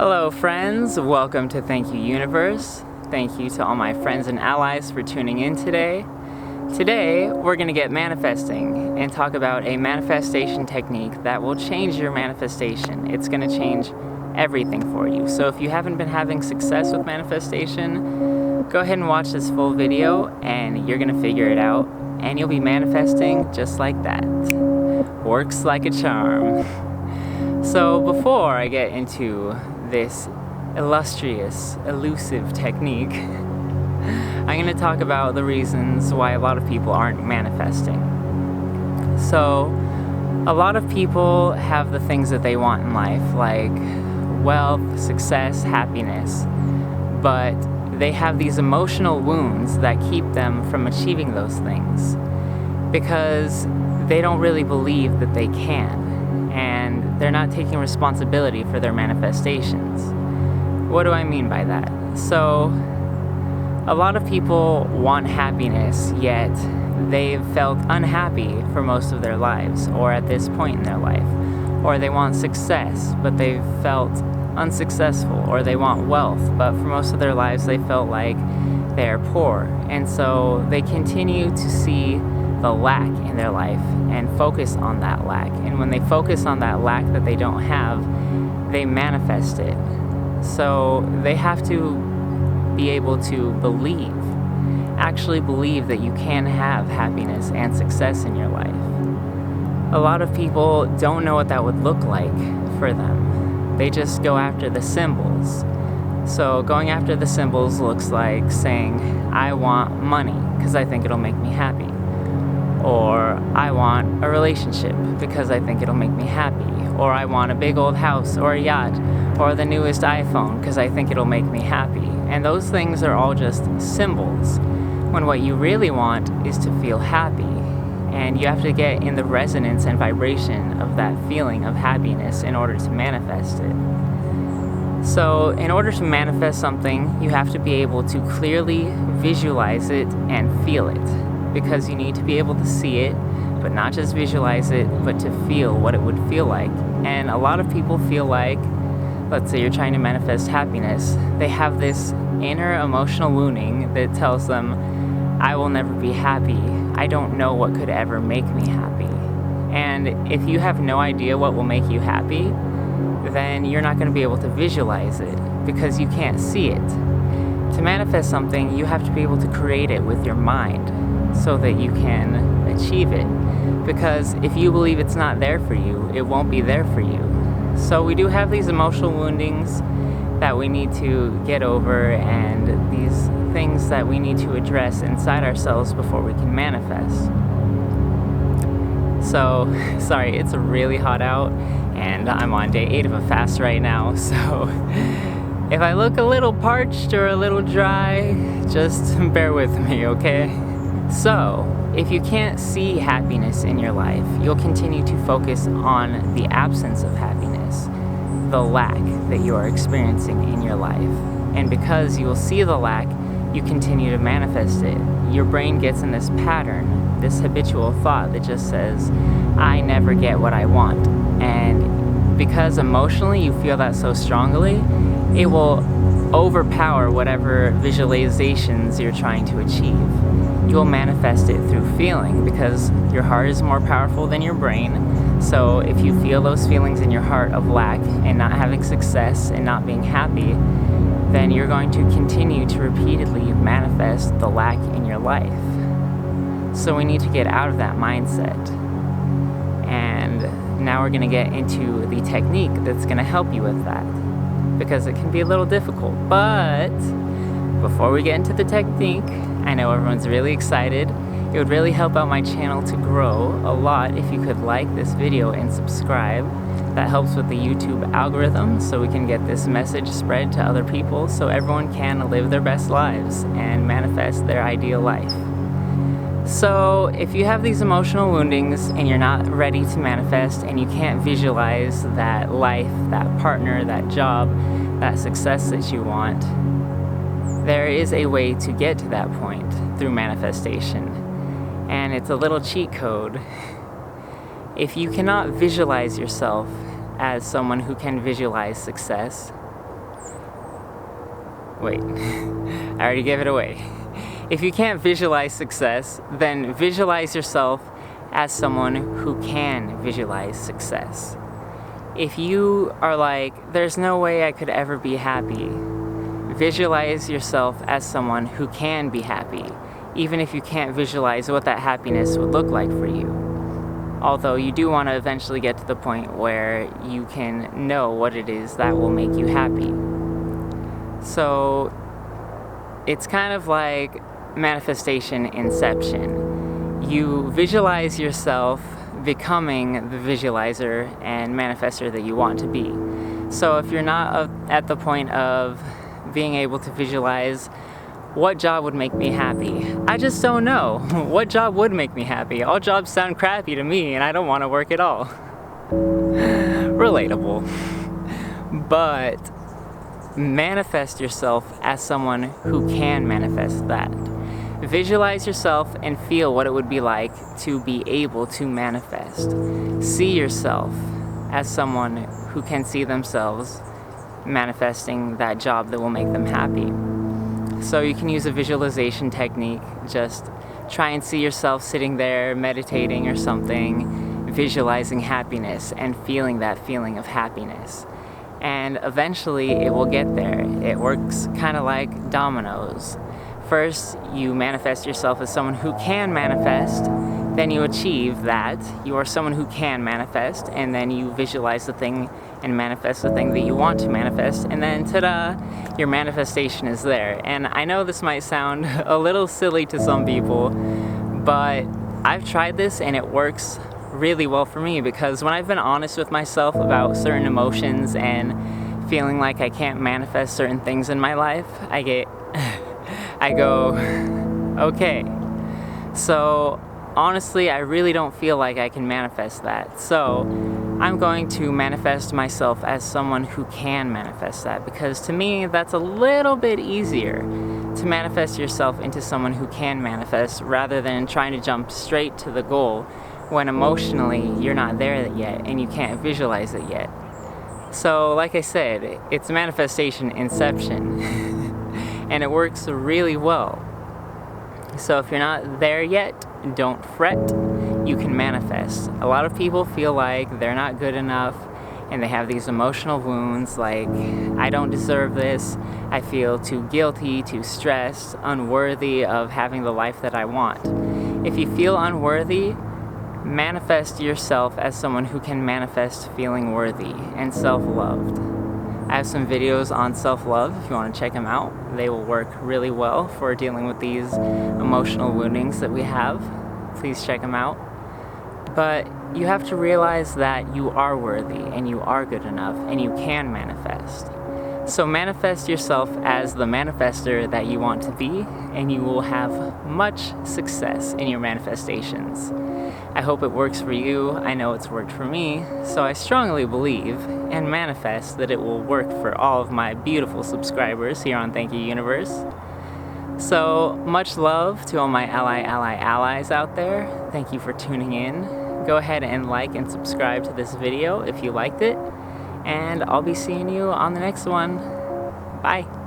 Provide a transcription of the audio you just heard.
Hello friends, welcome to Thank You Universe. Thank you to all my friends and allies for tuning in today. Today, we're going to get manifesting and talk about a manifestation technique that will change your manifestation. It's going to change everything for you. So if you haven't been having success with manifestation, go ahead and watch this full video and you're going to figure it out and you'll be manifesting just like that. Works like a charm. So before I get into this illustrious, elusive technique, I'm going to talk about the reasons why a lot of people aren't manifesting. So, a lot of people have the things that they want in life, like wealth, success, happiness, but they have these emotional wounds that keep them from achieving those things because they don't really believe that they can, and they're not taking responsibility for their manifestations. What do I mean by that? So, a lot of people want happiness, yet they've felt unhappy for most of their lives, or at this point in their life. Or they want success, but they've felt unsuccessful. Or they want wealth, but for most of their lives they felt like they're poor. And so they continue to see the lack in their life and focus on that lack. And when they focus on that lack that they don't have, they manifest it. So they have to be able to actually believe that you can have happiness and success in your life. A lot of people don't know what that would look like for them. They just go after the symbols. So going after the symbols looks like saying, I want money because I think it'll make me happy. Or I want a relationship because I think it'll make me happy. Or I want a big old house or a yacht or the newest iPhone because I think it'll make me happy. And those things are all just symbols, when what you really want is to feel happy. And you have to get in the resonance and vibration of that feeling of happiness in order to manifest it. So in order to manifest something, you have to be able to clearly visualize it and feel it, because you need to be able to see it, but not just visualize it, but to feel what it would feel like. And a lot of people feel like, let's say you're trying to manifest happiness, they have this inner emotional wounding that tells them, I will never be happy. I don't know what could ever make me happy. And if you have no idea what will make you happy, then you're not going to be able to visualize it because you can't see it. To manifest something, you have to be able to create it with your mind so that you can achieve it. Because if you believe it's not there for you, it won't be there for you. So we do have these emotional woundings that we need to get over, and these things that we need to address inside ourselves before we can manifest. So, sorry, it's really hot out, and I'm on day 8 of a fast right now, so if I look a little parched or a little dry, just bear with me, okay? So, if you can't see happiness in your life, you'll continue to focus on the absence of happiness, the lack that you are experiencing in your life. And because you will see the lack, you continue to manifest it. Your brain gets in this pattern, this habitual thought that just says, I never get what I want. And because emotionally you feel that so strongly, it will overpower whatever visualizations you're trying to achieve. You will manifest it through feeling, because your heart is more powerful than your brain. So if you feel those feelings in your heart of lack and not having success and not being happy, then you're going to continue to repeatedly manifest the lack in your life. So we need to get out of that mindset. And now we're going to get into the technique that's going to help you with that, because it can be a little difficult. But before we get into the technique, I know everyone's really excited. It would really help out my channel to grow a lot if you could like this video and subscribe. That helps with the YouTube algorithm, so we can get this message spread to other people so everyone can live their best lives and manifest their ideal life. So if you have these emotional woundings and you're not ready to manifest and you can't visualize that life, that partner, that job, that success that you want, there is a way to get to that point through manifestation. And it's a little cheat code. If you cannot visualize yourself as someone who can visualize success, Wait, I already gave it away. If you can't visualize success, then visualize yourself as someone who can visualize success. If you are like, there's no way I could ever be happy, visualize yourself as someone who can be happy, even if you can't visualize what that happiness would look like for you. Although you do want to eventually get to the point where you can know what it is that will make you happy. So it's kind of like manifestation Inception. You visualize yourself becoming the visualizer and manifester that you want to be. So if you're not at the point of being able to visualize what job would make me happy, I just don't know. What job would make me happy? All jobs sound crappy to me and I don't want to work at all. Relatable. But manifest yourself as someone who can manifest that. Visualize yourself and feel what it would be like to be able to manifest. See yourself as someone who can see themselves manifesting that job that will make them happy. So you can use a visualization technique. Just try and see yourself sitting there meditating or something, visualizing happiness and feeling that feeling of happiness. And eventually it will get there. It works kind of like dominoes. First, you manifest yourself as someone who can manifest, then you achieve that. You are someone who can manifest, and then you visualize the thing and manifest the thing that you want to manifest, and then ta-da, your manifestation is there. And I know this might sound a little silly to some people, but I've tried this and it works really well for me, because when I've been honest with myself about certain emotions and feeling like I can't manifest certain things in my life, I go, okay. So honestly, I really don't feel like I can manifest that. So I'm going to manifest myself as someone who can manifest that, because to me, that's a little bit easier to manifest yourself into someone who can manifest rather than trying to jump straight to the goal when emotionally you're not there yet and you can't visualize it yet. So like I said, it's manifestation Inception. And it works really well. So if you're not there yet, don't fret. You can manifest. A lot of people feel like they're not good enough and they have these emotional wounds like, I don't deserve this, I feel too guilty, too stressed, unworthy of having the life that I want. If you feel unworthy, manifest yourself as someone who can manifest feeling worthy and self-loved. I have some videos on self-love if you want to check them out. They will work really well for dealing with these emotional woundings that we have. Please check them out. But you have to realize that you are worthy and you are good enough and you can manifest. So manifest yourself as the manifester that you want to be, and you will have much success in your manifestations. I hope it works for you. I know it's worked for me, so I strongly believe and manifest that it will work for all of my beautiful subscribers here on Thank You Universe. So much love to all my allies out there. Thank you for tuning in. Go ahead and like and subscribe to this video if you liked it, and I'll be seeing you on the next one. Bye.